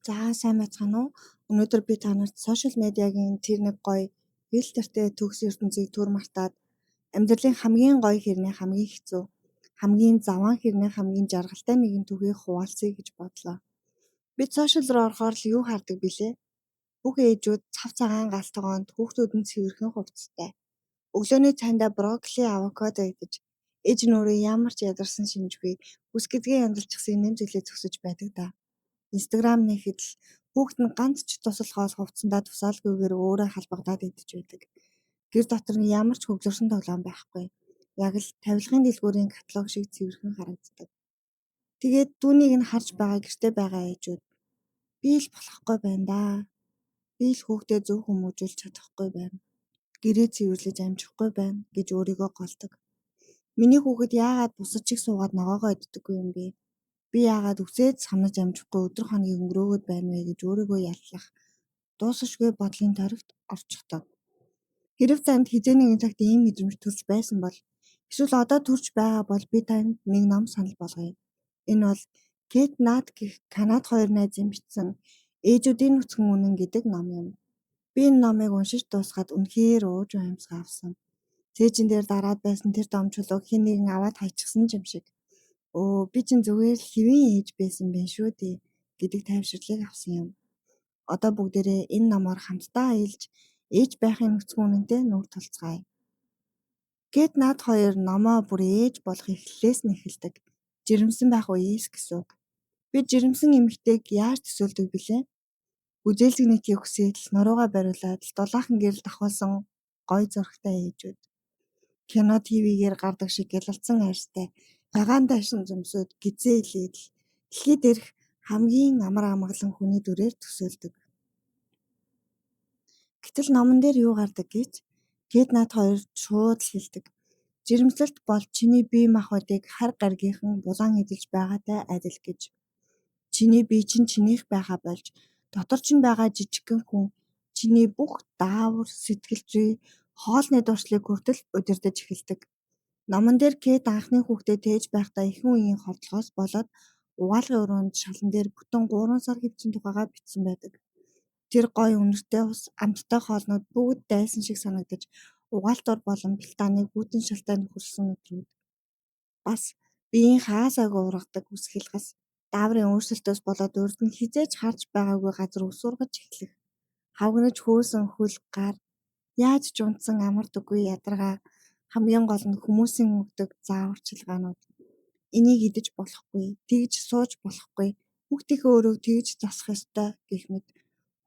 За сайн байцгаана уу? Өнөөдөр би та нарт сошиал медиагийн тэр нэг гоё фильтртэй төгс ертөнцийг түр мартаад амьдралын хамгийн гоё хэрнээ хамгийн хэцүү, хамгийн заваан хэрнээ хамгийн жаргалтай нэгэн түүхийг хуваалцъя гэж бодлоо. Бид сошиал руу орохоор л юу хардаг билээ? Бүх ээжүүд цав цагаан галстугоонд хүүхдүүд нь цэвэрхэн хувцастай. Өглөөний цайндаа брокколи, авокадо идэж ээж нь өөрөө ямар ч ядарсан шинжгүй бүс гэдгээ янзалчихсан нэм зүйлээ зөксөж байдаг да. Инстаграм нэхэд л хүүхэд нь ганц ч туслахоос хувцсандаа тусаалгүйгээр өөрөө халбагдаад идэж байдаг. Гэр дотор нь ямар ч хөвлөрсөн тоглоом байхгүй. Яг л тавилгын дэлгүүрийн каталог шиг цэвэрхэн харагддаг. Тэгээд түүнийг нь харж байгаа гэртээ байгаа ээжүүд би л болохгүй байна да. Би л хүүхдээ зөв хүмүүжүүлж чадахгүй байна. Гэрээ цэвэрлэж амжихгүй байна гэж өөрийгөө голдог. Миний хүүхэд яагаад бусад чиг суугаад ногоогоо иддэггүй юм бэ? Би яагаад үсээд санаж амжихгүй өдөр хоногийг өнгөрөөгөөд байна вэ гэж өөрийгөө яллах дуусашгүй бодлын торигт орчихдог. Хэрэв танд хизээ нэгэн цагт ийм мэдрэмж төрж байсан бол эсвэл одоо төрж байгаа бол би танд нэг ном санал болгоё. Энэ бол Кэт Нат гэх Канад хоёр найзын бичсэн Ээжүүдийн нүцгэн үнэн гэдэг ном юм. Би энэ номыг уншиж дуусгаад үнэхээр ууж амьсгаа авсан. Цээжин дээр дараад байсан тэр домчулууг хэн нэгэн аваад хайчихсан юм шиг. Өө би чинь зүгээр л хэвийн ээж байсан байх шүү дээ гэдэг тайвширлыг авсан юм. Одоо бүгдээрээ энэ номоор хамтдаа аялж ээж байхын нүцгэн үнэнтэй нүүр тулцгаая. Гэт над хоёр номоо бүр ээж болох эхлэлээс нь эхэлдэг. Жирэмсэн байх үеэс гэсэн үг. Би жирэмсэн эмэгтэйг яаж төсөөлдөг билээ? Гүзээлзэгнэтийн хүсэл нуруугаа бариулаад дулаахан гэрэл давхуулсан гой зурагтай ээжүүд. Кино ТV-гээр гардаг шиг гялалцсан арьстай, цагаан дайшин зөмсөд гизээ илээд дэлхий дээрх хамгийн амар амгалан хүний дүрээр төсөөлдөг. Гэтэл номон дээр юу гардаг гэж Кэт Нат хоёр шууд л хэлдэг. Жирэмслэлт бол чиний бие махбодыг хар гаргийнхан булан эдэлж байгаатай адил гэж. Чиний бие чинь чинийх байхаа болж дотор чинь байгаа жижигхэн хүн чиний бүх даавар сэтгэлзүй хоолны дуршлыг хүртэл удирдах эхэлдэг. Номон дээр Кэт анхны хүүхдээ тээж байхдаа ихэнх үеийн хордлогоос болоод угаалгын өрөөнд шалан дээр бүтэн 3 сар хэвчсэн тухайгаа бичсэн байдаг. Тэр гой үнэртэй ус амттай хоолнууд бүгд дайсан шиг санагдаж угаалтур болон бэлтааныг бүтэн шалтай нөхөрсөн өдрүүд. Бас биеийн хаасаагүй ургадаг үс хэлгас дааврын өөрсөлтөөс болоод урд нь хизээж харж байгаагүй газар усургаж эхлэх. Хавгнаж хөөсөн хөл гар яаж ч унтсан амар дугүй ядаргаа хамгийн гол нь хүмүүсийн өгдөг зааварчилгаанууд. Энийг идэж болохгүй, тэгж сууж болохгүй, хүүхдийнхээ өрөөг тэгж засах ёстой гэх мэт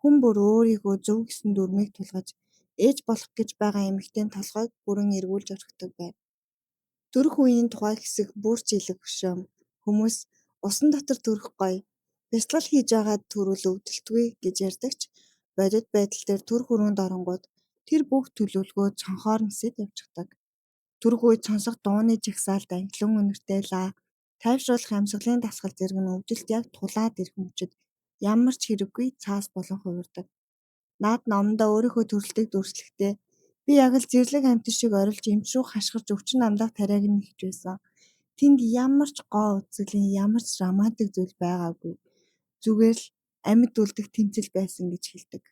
хүн бүр өөрийгөө зөв гэсэн дүрмийг тулгаж ээж болох гэж байгаа эмэгтэйн толгойг бүрэн эргүүлж орхидог байв. Төрөх үеийн тухай хэсэг бүрч илэг хөшөөм. Хүмүүс усан дотор төрөх гоё. Бясалгал хийж байгаад төрүүл өвдөлтгүй гэж ярьдагч бодит байдал дээр төрөх өрөөнд оронгууд тэр бүх төлөвлөгөө цонхоор нисэж явчихдаг. Төрөх үед сонсох дууны жагсаалт анхлан үнэртэй ла тайвшруулах амьсгалын дасгал зэрэг нь өвдөлт яг тулаад ирэх мөчөд ямар ч хэрэггүй цаас болон хувирдаг. Наад номдоо өөрийнхөө төрөлтийг дүрслэхдээ би яг л зэрлэг амтэн шиг орилж эмчрүү хашгирч өвчин амлах тариаг нь нэгж байсан. Тэнд ямар ч гоо үзэглийн ямар ч романтик зүйл байгаагүй. Зүгээр л амьд үлдэх тэмцэл байсан гэж хэлдэг.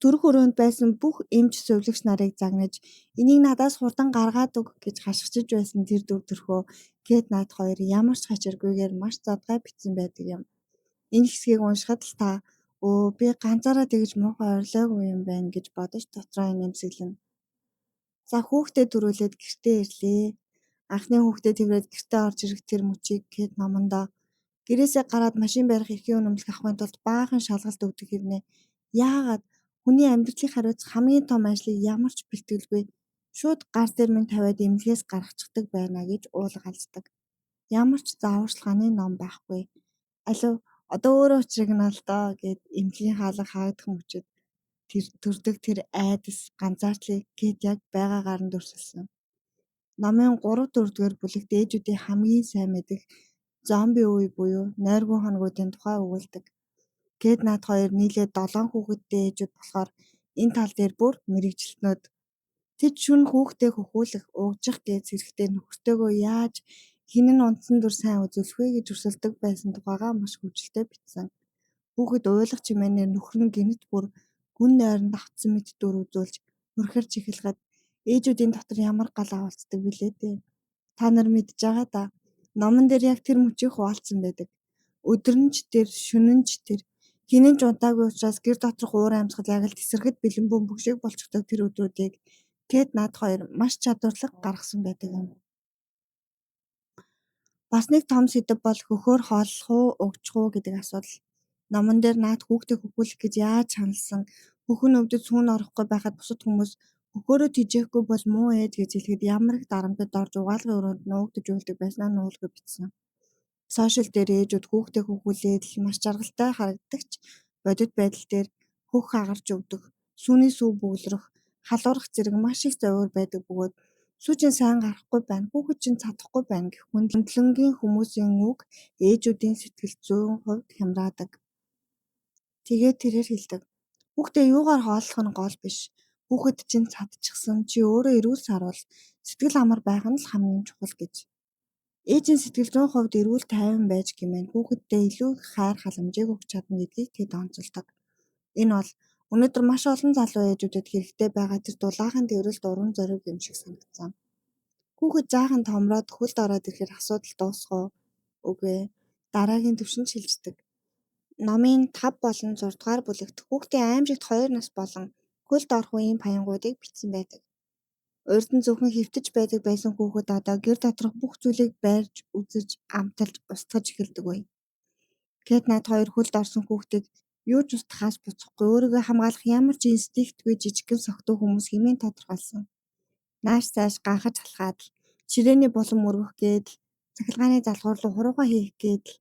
Төрөх өрөөнд байсан бүх эмч сувилагч нарыг загнаж энийг надаас хурдан гаргаад өг гэж хашгичиж байсан тэр дүр төрхөө Кэт Нат хоёр ямар ч хачиргүйгээр маш задгай бичсэн байдаг юм. Энэ хэсгийг уншихад л та би ганцаараа тэгж муухай орлоогүй юм байна гэж бодож дотроо нэмсэглэнэ. За хүүхдээ төрүүлээд гэртээ ирлээ. Анхны хүүхдээ тэрвээд гэртээ орж ирэх тэр мөчийг Кэт номондоо гэрээсээ гараад машин барих эрхийн үнэмлэх авахын тулд баахан шалгалт өгдөг хэрнээ яагаад хүний амьдралын хариуц хамгийн том ажлыг ямар ч бэлтгэлгүй шууд гар дээр минь тавиад эмнэлгээс гаргачихдаг байна гэж уулгалздаг. Ямар ч зааварчилгааны ном байхгүй. Алив одоо өөрөө учрыг нь ал доо гэд эмнэлгийн хаалга хаагдах мөчөд тэр төрдөг тэр айдас ганцаардлыг Кэт яг байгаагаар нь дүрсэлсэн. Номын 3-4-р бүлэгт ээжүүдийн хамгийн сайн мэдэх зомби үе буюу нойргүй хоногуудын тухай өгүүлдэг. Кэт Нат хоёр нийлээд 7 хүүхэдтэй ээжүүд болохоор энэ тал дээр бүр мэрэгжилтнүүд тэд шүн хүүхдээ хөхүүлэх, уугжих гэж зэрэгтэй нөхөртөөгөө яаж Хэн нь унтсан дүр сайн үзүүлэх вэ гэж өрсөлдөг байсан тухайгаа маш хөвгөлтэй бичсэн. Хүүхэд уйлах чимээнээр нөхөр нь гэнэт бүр гүн нойронд автсан мэт дүр үзүүлж өрхөрж эхлэхэд ээжүүдийн дотор ямар гал авалцдаг билээ дээ. Та нар мэдж байгаа да. Номон дээр яг тэр мөчийг хуваалцсан байдаг. Өдөр нь ч тэр, шөнө нь ч тэр. Хинэн ч унтаагүй учраас гэр доторх уур амьсгал яг л тесрэхэд бэлэн бөмбөг шиг болчихдог тэр өдрүүдийг Кэт над хоёр маш чадварлаг гаргасан байдаг юм. Бас нэг том сэдэв бол хөхөөр хооллох уу, угчих уу гэдэг асуудал. Номон дээр наад хүүхдээ хөхүүлэх гэж яаж шаналсан, хөхөн өвдөд сүүн орохгүй байхад бусад хүмүүс хөхөөрөө тижээхгүй бол муу ээж гэж хэлэхэд ямар их дарамтад орж угаалгын өрөөнд нуугдаж уйлдаг байснаа нуулгүй бичсэн. Сошиал дээр ээжүүд хүүхдээ хөхүүлээд л маш жаргалтай харагддаг ч бодит байдал дээр хөх агарч өвдөх, сүүний сүү бүглэрэх, халуурах зэрэг маш их зовир байдаг бөгөөд сүү чинь сайн гарахгүй байна, хүүхэд чинь чадахгүй байна гэх хөндлөнгийн хүмүүсийн үг ээжүүдийн сэтгэл 100% хямраадаг. Тэгээд тэрээр хэлдэг. Хүүхдээ юугаар хооллох нь гол биш. Хүүхэд чинь цадчихсан, чи өөрөө эрүүл сарвал сэтгэл амар байх нь л хамгийн чухал гэж. Ээжийн сэтгэл 100% эрүүл тайван байж гэмээр хүүхэддээ илүү их хайр халамжийг өгч чадна гэдгийг тэд онцолдог. Энэ бол өнөөдөр маш олон залуу ээжүүдэд хэрэгтэй байгаа тэр дулаахан тэрэлд урам зориг юм шиг санагдсан. Хүүхэд жаахан томроод хөлд ороод ирэхээр асуудал дуусах уу? Үгүй ээ. Дараагийн төвшөнд шилждэг. Номын 5 болон 6 дугаар бүлэгт хүүхдийн аймшигт 2 нас болон хөлд орох үеийн паянгуудыг бичсэн байдаг. Урд нь зөвхөн хэвтэж байдаг байсан хүүхэд одоо гэр доторх бүх зүйлийг байрж, үзэж, амталж, устгаж эхэлдэг үе. Кэт над хоёр хөлд орсон хүүхдийг юу ч устгахаас буцахгүй өөрийгөө хамгаалах ямар ч инстинктгүй жижигхэн согтуу хүмүүс хэмээн тодорхойлсон. Нааш цааш ганхаж алхаад л ширээний булан мөргөх гээд л цахилгааны залгуур руу хуруугаа хийх гээд л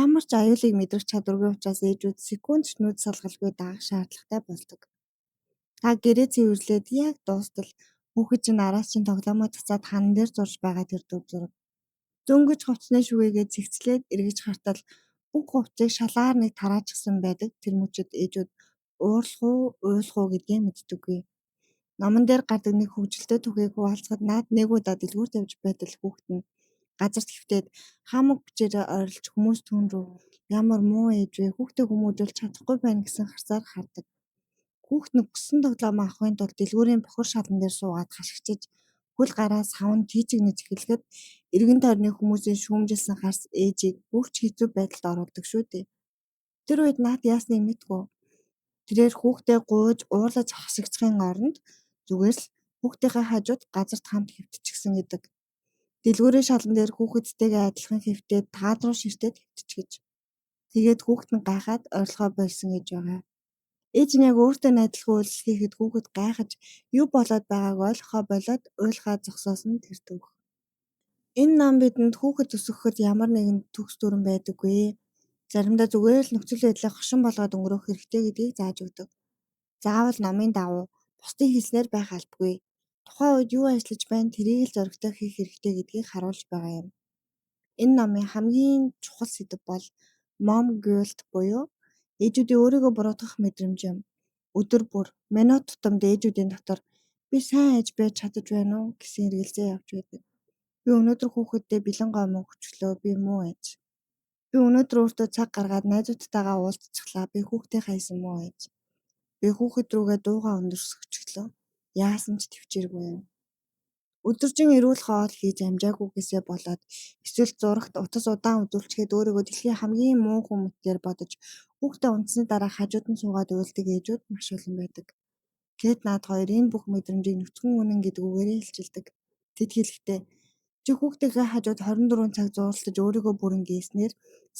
ямар ч аюулыг мэдрэх чадваргүй учраас ээжүүд секунд ч нүд салгалгүй даах шаардлагатай болдог. Та гэрээ цэвэрлээд яг дуустал хүүхэд чинь араас чинь тоглоомоо цацаад хан дээр зурж байгаа тэр дүр зураг. Зөнгөж хувцсны шүгээгээ цэгцлээд эргэж хартал бүх хувцсыг шалаар нэг тараачихсан байдаг тэр мөчөд ээжүүд уурлах уу, уйлах уу гэдгээ мэддэггүй. Номон дээр гардаг нэг хөвгөлтэй түүхийг хуваалцахад наад нэг удаа дэлгүүр тавьж байтал хүүхэд нь газарт хөвтөөд хамаг бичээрээ ойрлж хүмүүс түүн рүү ямар муу ээж вэ, хүүхдээ хүмүүжүүлж чадахгүй байна гэсэн харцаар хардаг. Хүүхэд нь гүсэн тоглоом авахын тулд дэлгүүрийн бохор шалан дээр суугаад хашгичиж хөл гараа савн тийчигнэж эхлэхэд эргэн тойрны хүмүүсийн шүүмжилсэн харс ээжийг бүх ч хэцүү байдалд оруулдаг шүү дээ. Тэр үед наад яасныг мэдгүй. Тэрээр хүүхдээ гуйж уурлаж хашигчхын оронд зүгээр л хүүхдийнхээ хажууд газарт хамт хэвтчихсэн гэдэг. Дэлгүүрийн шалан дээр хүүхэдтэйгээ адилхан хэвтээд таад руу ширтээд хэвтчихэж. Тэгээд хүүхэд нь гайхаад ойрлогоо болсон гэж байгаа. Ээж нь яг өөртөө адилхан үйлс хийхэд хүүхэд гайхаж юу болоод байгааг ойлгохоо болоод уйлахаа зогсоосон тэр түүх. Энэ ном бидэнд хүүхэд өсгөхөд ямар нэгэн төгс дүрэн байдаггүй. Заримдаа зүгээр л нөхцөл байдлыг хошин болгоод өнгөрөөх хэрэгтэй гэдгийг зааж өгдөг. Заавал номын дагуу бусдын хэлснээр байх албагүй. Тухайн үед юу ажиллаж байна тэрийг л зоригтой хийх хэрэгтэй гэдгийг харуулж байгаа юм. Энэ номын хамгийн чухал сэдэв бол mom guilt буюу ээжүүдийн өөрийгөө буруутгах мэдрэмж юм. Өдөр бүр минут тутамд ээжүүдийн дотор би сайн ээж байж чадаж байна уу гэсэн эргэлзээ явж байдаг. Би өнөөдөр хүүхэддээ бэлэн гомоо өгчлөө, би муу ээж. Би өнөөдөр өөртөө цаг гаргаад найзуудтайгаа уулзчихлаа, би хүүхдээ хайсан муу ээж. Би хүүхэд рүүгээ дуугаа өндөрсгөчлөө. Яасан ч төвчээргүй юм. Өдөржин эрүүл хоол хийж амжаагүйгээсээ болоод эсвэл зурагт утас удаан үзүүлчихэд өөрийгөө дэлхийн хамгийн муу хүн мэтээр бодож хүүхдээ унтсны дараа хажууд нь суугаад уйлдаг ээжүүд маш олон байдаг. Кэт наад хоёр энэ бүх мэдрэмжийг нүцгэн үнэн гэдэг үгээрээ илчилдэг. Тэд хэлэхдээ чи хүүхдийнхээ хажууд 24 цаг зууралтаж өөрийгөө бүрэн гээснээр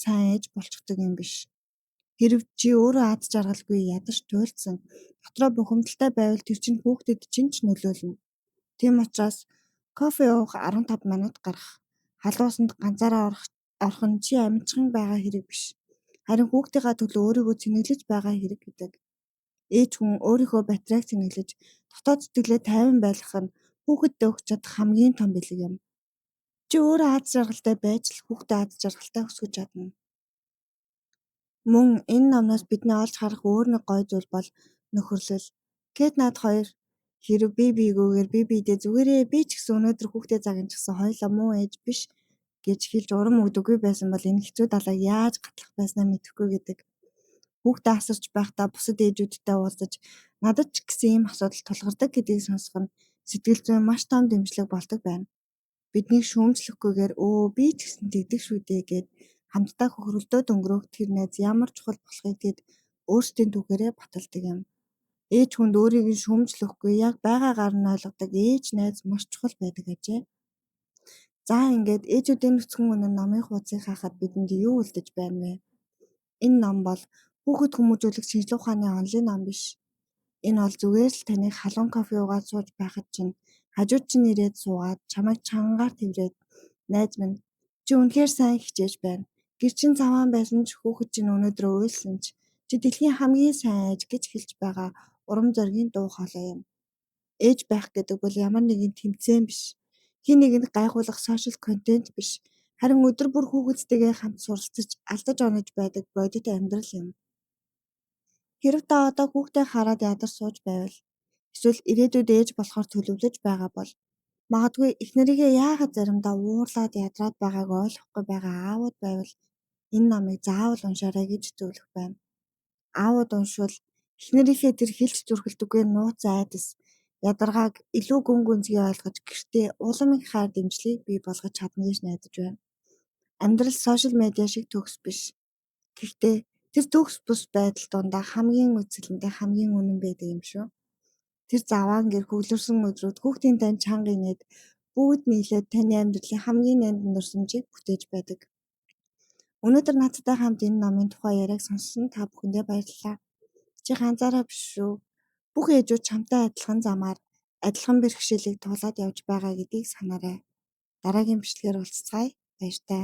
сайн ээж болчихдог юм биш. Хэрв чи өөрөө аз жаргалгүй ядарч туйлдсан дотроо бухимдалтай байвал тэр чинь хүүхдэд чинь ч нөлөөлнө. Тийм учраас кофе уух 15 минут гарах, халуусанд ганцаараа орох нь чи амьдчхан байгаа хэрэг биш. Харин хүүхдийнхээ төлөө өөрийгөө цэнэглэж байгаа хэрэг гэдэг. Ээж хүн өөрийнхөө батарейг цэнэглэж дотоод сэтгэлээ тайван байлгах нь хүүхэддээ өгч чадах хамгийн том бэлэг юм. Чи өөрөө аз жаргалтай байж л хүүхдээ аз жаргалтай өсгөж чадна. Мөн энэ номноос бидний олж харах өөр нэг гоё зүйл бол нөхөрлөл. Кэт над хоёр хэрв би бийгүйгээр би биедээ зүгээрээ би ч гэсэн өнөөдөр хүүхдээ загинчихсан хоёлаа муу ээж биш. гэж хэлж урам өгдөггүй байсан бол энэ хэцүү далайг яаж гатлах байснаа мэдэхгүй гэдэг. Хүүхдээ асарч байхдаа бусад ээжүүдтэй уулзаж надад ч гэсэн ийм асуудал тулгардаг гэдгийг сонсох нь сэтгэл зүйн маш том дэмжлэг болдог байна. Биднийг шүүмжлэхгүйгээр би ч гэсэн тэгдэг шүү дээ гэд хамтдаа хөхрөлдөөд өнгөрөх тэр найз ямар чухал болохыг тэд өөрсдийн түүхээрээ баталдаг юм. Ээж хүнд өөрийг нь шүүмжлэхгүй яг байгаагаар нь ойлгодог ээж найз маш чухал байдаг ажээ. За ингээд ээжүүдийн нүцгэн үнэн номын хуудсыг хаахад бидэнд юу үлдэж байна вэ? Энэ ном бол хүүхэд хүмүүжүүлэх шинжлэх ухааны онлын ном биш. Энэ бол зүгээр л таны халуун кофе уугаад сууж байхад чинь хажууд чинь ирээд суугаад чамайг чангаар тэврээд найз минь чи үнэхээр сайн хичээж байна. Гэр чин заваан байсан ч хүүхэд чинь өнөөдөр уйлсан ч чи дэлхийн хамгийн сайн ээж гэж хэлж байгаа урам зоригийн дуу хоолой юм. Ээж байх гэдэг бол ямар нэгэн тэмцээн биш. Хин нэгэнд гайхуулах сошиал контент биш. Харин өдөр бүр хүүхэдтэйгээ хамт суралцаж алдаж онож байдаг бодит амьдрал юм. Хэрэв та одоо хүүхдээ хараад ядарч сууж байвал эсвэл ирээдүйд ээж болохоор төлөвлөж байгаа бол магадгүй эхнэрийгээ яагаад заримдаа уурлаад ядраад байгааг ойлгохгүй байгаа аавууд байвал энэ номыг заавал уншаарай гэж зөвлөх байна. Аавууд уншвал эхнэрийнхээ тэр хэлж зүрхэлдэггүй нууц айдас ядаргааг илүү гүн гүнзгий ойлгож гэртээ улам их хайр дэмжлийг бий болгож чадна гэж найдаж байна. Амьдрал сошиал медиа шиг төгс биш. Гэхдээ тэр төгс бус байдал дундаа хамгийн үцгэлэнтэй хамгийн үнэн байдаг юм шүү. Тэр заваан гэр хөглөрсөн өдрүүд хүүхдийн тань чанга инээд бүгд нийлээд таны амьдралын хамгийн нандин дурсамжийг бүтээж байдаг. Өнөөдөр надтай хамт энэ номын тухай яриаг сонссон та бүхэндээ баярлалаа. Чи ганцаараа биш шүү. Бүх ээжүүд чамтай адилхан замаар адилхан бэрхшээлийг туулаад явж байгаа гэдгийг санаарай. Дараагийн бичлэгээр уулзцаая. Баяртай.